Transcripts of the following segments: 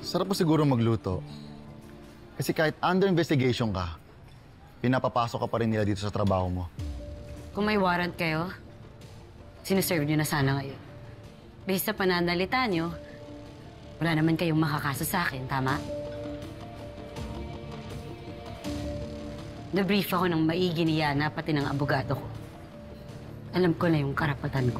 Sarap po siguro magluto. Kasi kahit under investigation ka, pinapapasok ka pa rin nila dito sa trabaho mo. Kung may warrant kayo, sinuserve nyo na sana ngayon. Based sa pananalita nyo, wala naman kayong makakaso sa akin, tama? Na-brief ako ng maigi ni Yana, pati ng abogado ko. Alam ko na yung karapatan ko.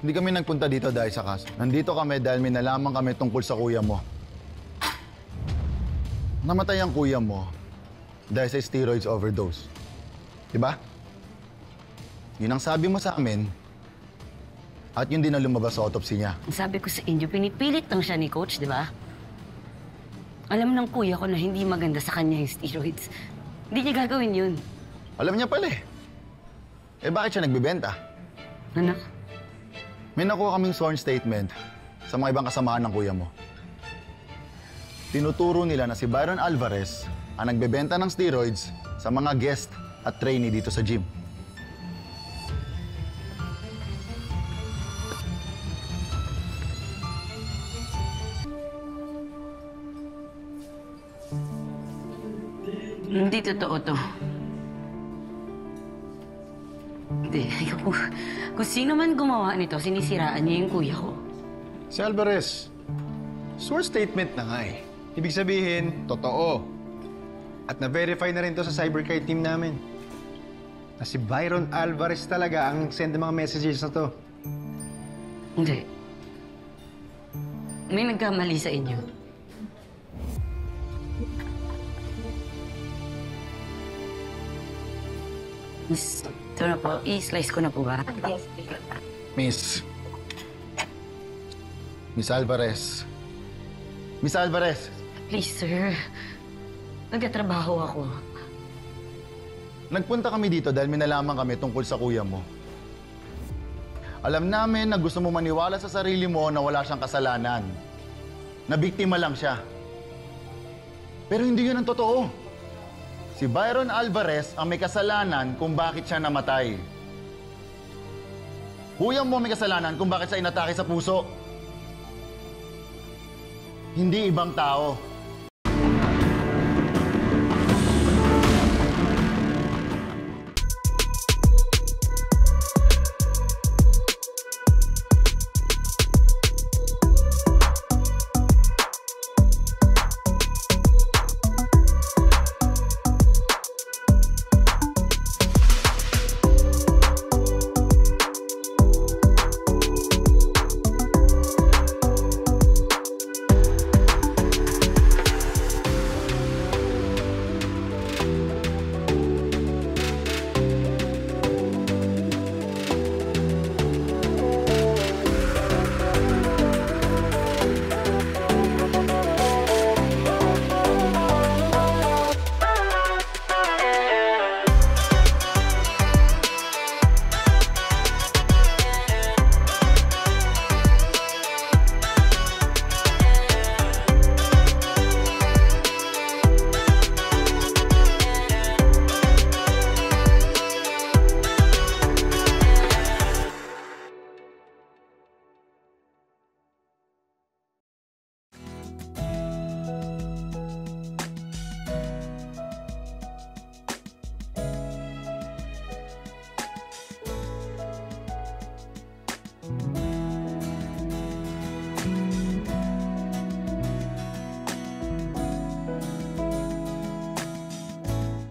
Hindi kami nagpunta dito dahil sa kaso. Nandito kami dahil may nalaman kami tungkol sa kuya mo. Namatay ang kuya mo dahil sa steroids overdose. Diba? Yun ang sabi mo sa amin at yun din ang lumabas sa autopsy niya. Sabi ko sa inyo, pinipilit lang siya ni Coach, di ba? Alam ng kuya ko na hindi maganda sa kanya yung steroids. Hindi niya gagawin yun. Alam niya pala eh. Eh bakit siya nagbibenta? Ano? May nakuha kaming sworn statement sa mga ibang kasamahan ng kuya mo. Tinuturo nila na si Byron Alvarez ang nagbebenta ng steroids sa mga guest at trainee dito sa gym. Hindi totoo to. Hindi. Kung sino man gumawa nito, sinisiraan niya yung kuya ko. Si Alvarez, sworn statement na nga eh. Ibig sabihin, totoo. At na-verify na rin to sa cybercrime team namin. Na si Byron Alvarez talaga ang send ng mga messages na to. Hindi. May nagkamali sa inyo. Miss, ito na po. I-slice ko na po ba? Miss Alvarez. Miss Alvarez. Please, sir. Nagtatrabaho ako. Nagpunta kami dito dahil may nalaman kami tungkol sa kuya mo. Alam namin na gusto mo maniwala sa sarili mo na wala siyang kasalanan. Na biktima lang siya. Pero hindi yun ang totoo. Si Byron Alvarez ang may kasalanan kung bakit siya namatay. Kuya mo may kasalanan kung bakit siya inatake sa puso. Hindi ibang tao.